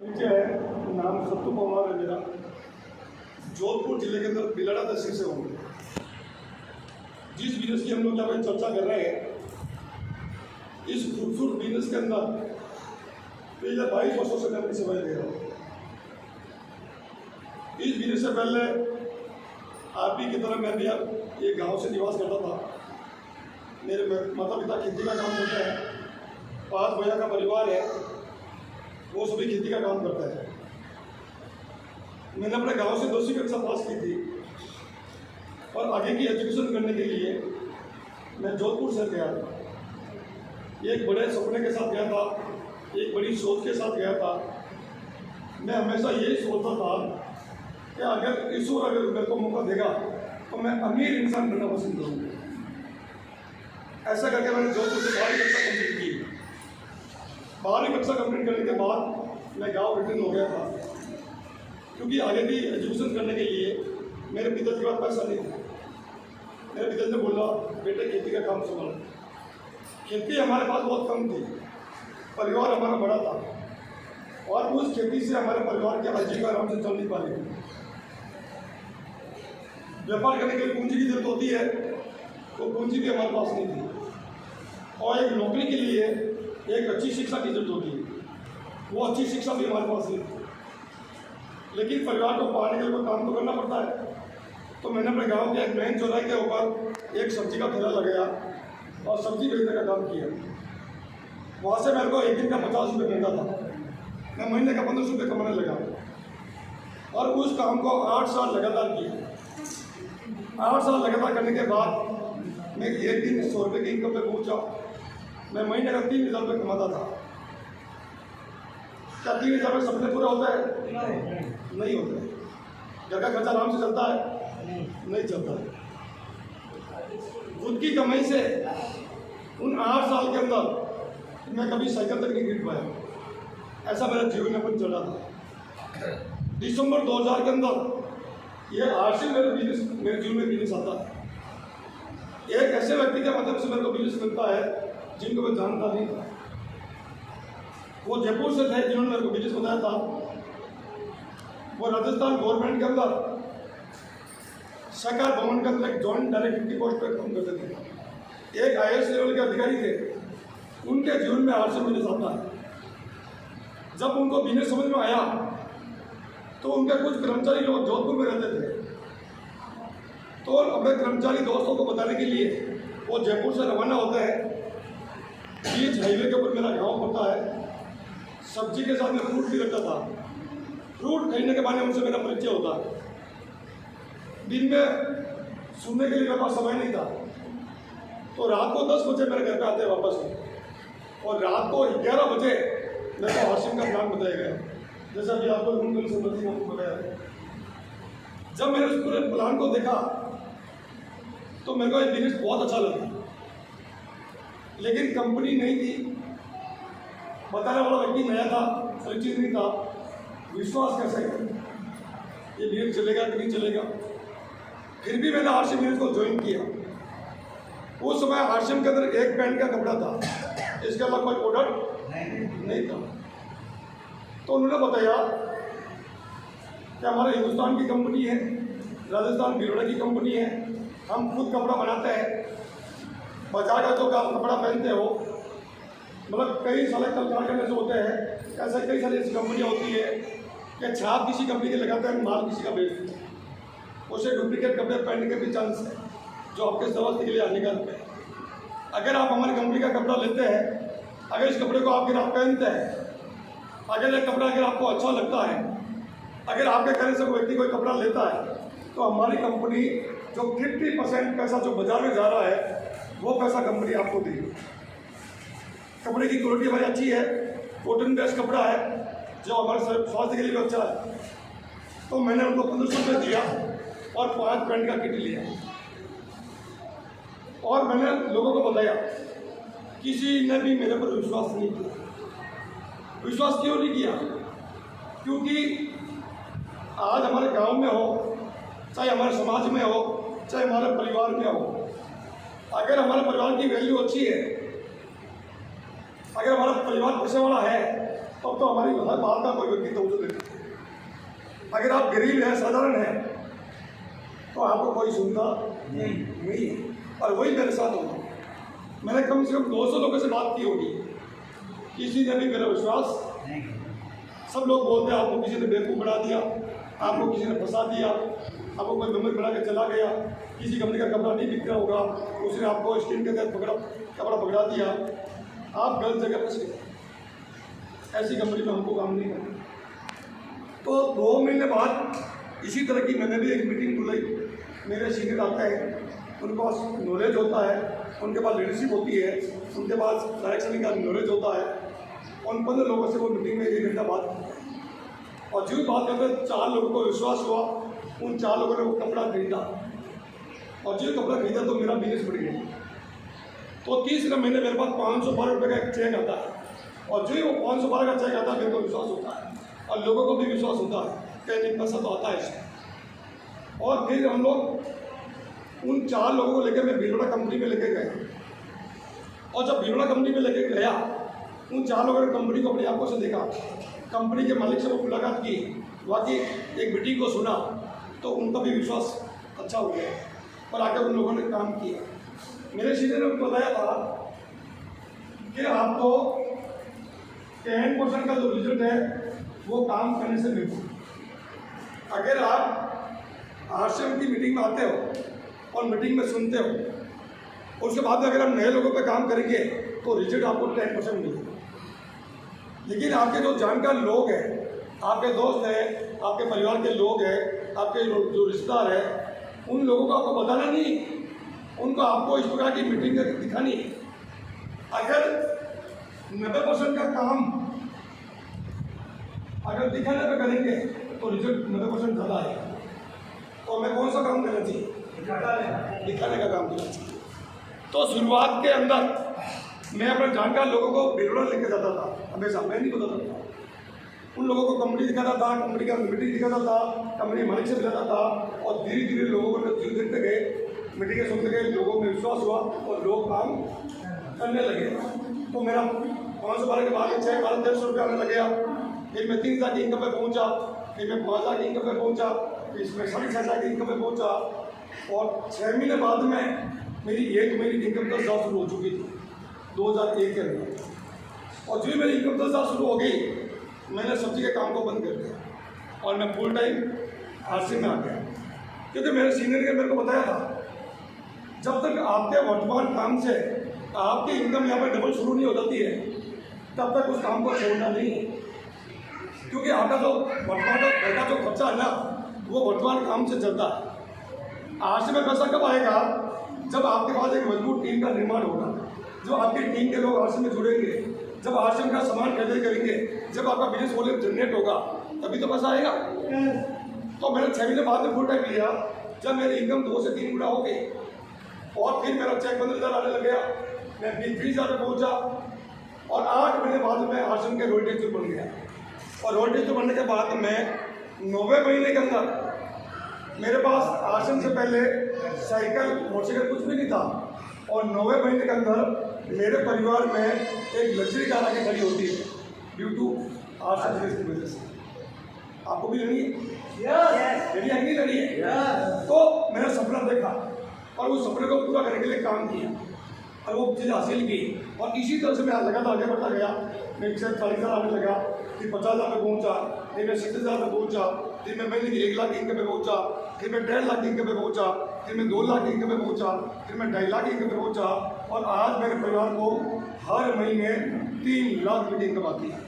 परिचय है, नाम सत्तू पवार है मेरा। जोधपुर जिले के अंदर बिलाड़ा तहसील से हूँ। जिस बिजनेस की हम लोग यहाँ पे चर्चा कर रहे हैं, इस खूबसूरत बिजनेस के अंदर पिछले 22 वर्षों से मैं अपनी सेवाएं दे रहा हूँ। इस बिजनेस से पहले आप ही की तरह मैं भी एक गांव से निवास करता था। मेरे माता पिता खेती का काम करते हैं, 5 भैया का परिवार है, वो सभी खेती का काम करता है। मैंने अपने गांव से 10वीं कक्षा पास की थी और आगे की एजुकेशन करने के लिए मैं जोधपुर से गया था। एक बड़े सपने के साथ गया था, एक बड़ी सोच के साथ गया था। मैं हमेशा यही सोचता था कि अगर ईश्वर अगर मेरे को मौका देगा तो मैं अमीर इंसान बनना पसंद करूँगा। ऐसा करके मैंने जोधपुर से 12वीं कक्षा कंप्लीट की। 12वीं कक्षा कंप्लीट करने के बाद मैं गांव रिटर्न हो गया था, क्योंकि आगे की एजुकेशन करने के लिए मेरे पिताजी के पास पैसा नहीं था। मेरे पिताजी ने बोला, बेटे खेती का काम संभाल। खेती हमारे पास बहुत कम थी, परिवार हमारा बड़ा था और उस खेती से हमारे परिवार की आजीविका आराम से चल नहीं पा रही थी। व्यापार करने के लिए पूंजी की जरूरत होती है, तो पूंजी भी हमारे पास नहीं थी। और एक नौकरी के लिए एक अच्छी शिक्षा की जरूरत होती है, वो अच्छी शिक्षा भी हमारे पास नहीं थी। लेकिन परिवार को पालने के लिए कोई काम तो करना पड़ता है। तो मैंने अपने गांव के एक मेन चौराहे के ऊपर एक सब्जी का ठेला लगाया और सब्जी बेचने का काम किया। वहाँ से मेरे को एक दिन का 50 रुपये मिलता था। मैं महीने का 1500 रुपये कमाने लगा और उस काम को 8 साल लगातार किया। 8 साल लगातार करने के बाद मैं एक दिन 100 रुपये की इनकम पे पहुँचा। मैं महीने का 3000 रुपये कमाता था। क्या 3000 रुपये सपने पूरा होता है? नहीं होता है। घर का खर्चा आराम से चलता है? नहीं चलता है। खुद की कमाई से उन 8 साल के अंदर मैं कभी साइकिल तक नहीं खरीद पाया। ऐसा मेरा जीवन में कुछ चला था। दिसंबर 2000 के अंदर ये आरसी मेरे जीवन में बिजनेस आता है। एक ऐसे व्यक्ति के माध्यम से मेरे को बिजनेस मिलता है जिनको मैं जानता नहीं था। वो जयपुर से थे जिन्होंने मेरे को बिजनेस बताया था। वो राजस्थान गवर्नमेंट के अंदर सरकार भवन के अंदर एक जॉइंट डायरेक्टर की पोस्ट पर काम करते थे। एक IAS लेवल के अधिकारी थे। उनके जीवन में आरसी बिजनेस आता है। जब उनको बिजनेस समझ में आया तो उनके कुछ कर्मचारी लोग जोधपुर में रहते थे, तो अपने कर्मचारी दोस्तों को बताने के लिए वो जयपुर से रवाना होते हैं। बीच हाईवे के ऊपर मेरा गांव पड़ता है। सब्जी के साथ में फ्रूट भी रखता था। फ्रूट खरीदने के बाद उनसे मेरा परिचय होता है। दिन में सुनने के लिए मेरे पास समय नहीं था, तो रात को 10 बजे मेरे घर पे आते वापस और रात को 11 बजे मेरे को हाशिम का प्लान बताया गया, जैसा कि आपको बताया। जब मैंने उस पूरे प्लान को देखा तो मेरे को ये बिजनेस बहुत अच्छा लगा, लेकिन कंपनी नहीं थी, बताने वाला व्यक्ति नया था, परिचित नहीं था। विश्वास कैसे करें ये बिजनेस चलेगा कि नहीं चलेगा। फिर भी मैंने हाशिम बिजनेस को ज्वाइन किया। उस समय हाशिम के अंदर एक पैंट का कपड़ा था, इसके अलावा कोई प्रोडक्ट नहीं था। तो उन्होंने बताया कि हमारे हिंदुस्तान की कंपनी है, राजस्थान बिलोड़ा की कंपनी है, हम खुद कपड़ा बनाते हैं। बाजार का जो आप कपड़ा पहनते हो, मतलब कई सारे कारखाने से होते हैं, ऐसे कई सारी ऐसी कंपनियाँ होती है कि छाप किसी कंपनी के लगाते हैं, माल किसी का बेचते हैं। उसे डुप्लीकेट कपड़े पहनने के भी चांस है, जो आपके स्वास्थ्य के लिए हानिकारक है। अगर आप हमारी कंपनी का कपड़ा लेते हैं, अगर इस कपड़े को आप पहनते हैं, अगर ये कपड़ा अगर आपको अच्छा लगता है, अगर आपके कहने से कोई व्यक्ति कोई कपड़ा लेता है, तो हमारी कंपनी जो 50% पैसा जो बाजार में जा रहा है, वो पैसा कंपनी आपको देगी। कपड़े की क्वालिटी हमारी अच्छी है, कॉटन बेस्ड कपड़ा है, जो हमारे स्वास्थ्य के लिए भी अच्छा है। तो मैंने उनको 1500 रुपये दिया और 5 पैंट का किट लिया और मैंने लोगों को बताया। किसी ने भी मेरे पर विश्वास नहीं किया। विश्वास क्यों नहीं किया? क्योंकि आज हमारे गांव में हो, चाहे हमारे समाज में हो, चाहे हमारे परिवार में हो, अगर हमारे परिवार की वैल्यू अच्छी है, अगर हमारा परिवार पैसे वाला है, तब तो हमारी हर बात का कोई व्यक्ति तवज्जो देता है। अगर आप गरीब हैं, साधारण हैं, तो आपको कोई सुनता नहीं है। और वही मेरे साथ होगा। मैंने कम से कम 200 लोगों से बात की होगी, किसी ने भी मेरा विश्वास, सब लोग बोलते हैं आपको किसी ने बेवकूफ़ बना दिया, आपको किसी ने फंसा दिया, आपको कोई नंबर बना के चला गया, किसी कंपनी का कपड़ा नहीं बिक रहा होगा, उसने आपको स्क्रीन के तहत कपड़ा पकड़ा दिया, आप गलत जगह फंस गए। ऐसी कंपनी में हमको काम नहीं करना। तो 2 महीने बाद इसी तरह की मैंने भी एक मीटिंग बुलाई। मेरे सीनियर आते हैं, उनके पास नॉलेज होता है, उनके पास लीडरशिप होती है, उनके पास डायरेक्शन का नॉलेज होता है। उन 15 लोगों से वो मीटिंग में 1 घंटा बात करते हैं और जो बात करते 4 लोगों को विश्वास हुआ, उन 4 लोगों ने वो कपड़ा खरीदा और जो कपड़ा खरीदा तो मेरा बिजनेस बढ़ गया। तो तीसरे महीने मेरे पास 512 रुपये का एक चेक आता है और जो ही वो 512 का चेक आता है मेरे को विश्वास होता है और लोगों को भी विश्वास होता है कि नहीं पैसा तो आता है इसमें। और फिर हम लोग उन 4 लोगों को लेकर मैं भीलवाड़ा कंपनी में लेके गए और जब भीलवाड़ा कंपनी में लेके गया, उन 4 लोगों ने कंपनी को अपनी आंखों से देखा, कंपनी के मालिक से वो मुलाकात की, बाकी एक मीटिंग को सुना, तो उनका भी विश्वास अच्छा हो गया और आगे उन लोगों ने काम किया। मेरे सीनियर ने बताया था कि आपको 10% का जो रिजल्ट है वो काम करने से मिलता। अगर आप आश्रम की मीटिंग में आते हो और मीटिंग में सुनते हो, उसके बाद में अगर हम नए लोगों पे काम करेंगे तो रिजल्ट आपको 10% मिलेगा। लेकिन आपके जो जानकार लोग हैं, आपके दोस्त हैं, आपके परिवार के लोग हैं, आपके जो रिश्तेदार हैं, उन लोगों को आपको बताना नहीं, उनको आपको इस प्रकार की मीटिंग दिखानी है। अगर 90% का काम अगर दिखाने पे करेंगे तो रिजल्ट 90% ज़्यादा आएगा। तो हमें कौन सा काम देना चाहिए? दिखाने का काम देना चाहिए। तो शुरुआत के अंदर मैं अपने जानकार लोगों को भीलवाड़ा लेके जाता था, हमेशा मैं नहीं बताता था। उन लोगों को कंपनी दिखाता था, कंपनी का मीटिंग दिखाता था, कंपनी मालिक से मिलाता था और धीरे धीरे लोगों को देखते गए, मीटिंगें सुनते गए, लोगों में विश्वास हुआ और लोग काम करने लगे। तो मेरा 512 के बाद 6-12 रुपये आने लगे। फिर मैं 3 लाख की इनकम पे पहुँचा, फिर मैं 5 लाख की इनकम पे पहुँचा, फिर इसमें 6.5 लाख की इनकम पे पहुँचा और 6 महीने बाद में मेरी 1 महीने की इनकम 10,000 शुरू हो चुकी थी 2001 के अंदर। और जो मेरी इनकम 10,000 शुरू हो गई, मैंने सब्जी के काम को बंद कर दिया और मैं फुल टाइम आरसी में आ गया। क्योंकि मेरे सीनियर ने मेरे को बताया था, जब तक आपके वर्तमान काम से आपकी इनकम यहाँ पर डबल शुरू नहीं हो जाती है, तब तक उस काम को छोड़ना नहीं है। क्योंकि आपका जो वर्तमान का जो खर्चा है ना, वो वर्तमान काम से चलता है। आरसी में पैसा कब आएगा? जब आपके पास एक मजबूत टीम का निर्माण होगा, जो आपकी टीम के लोग आश्रम में जुड़ेंगे, जब आश्रम का सामान खरीदारी करेंगे, जब आपका बिजनेस वॉल्यूम जनरेट होगा, तभी तो पैसा आएगा। तो मैंने 6 महीने बाद में फुल टाइम लिया, जब मेरी इनकम 2 से 3 गुना हो गई और फिर मेरा चेक 15,000 आने लग गया, मैं 20,000 पे पहुँचा और 8 महीने बाद में आश्रम के रोल टेक्चर बन गया। और रोल टेक्चर बनने के बाद में 90 महीने के अंदर मेरे पास आश्रम से पहले साइकिल मोटरसाइकिल कुछ भी नहीं था और 90 महीने के अंदर मेरे परिवार में एक लग्जरी कार आके खड़ी होती है ड्यू टू आश्रम की वजह से। आपको भी लेनी है? नहीं लेनी है? तो मैंने सपना देखा और उस सपने को पूरा करने के लिए काम किया और वो चीज़ हासिल की और इसी तरह से मैं लगातार आगे बढ़ता गया। मैं 40,000 आने लगा, फिर 50,000 पे पहुँचा, फिर मैं 60,000 पे पहुँचा, फिर मैं महीने की 1 लाख की इनकम पे पहुँचा, फिर मैं 1.5 लाख की इनकम पे पहुँचा, फिर मैं 2 लाख की इनकम पे पहुँचा, फिर मैं 2.5 लाख की इनकम पे पहुँचा और आज मेरे परिवार को हर महीने 3 लाख रुपये की इनकम आती है।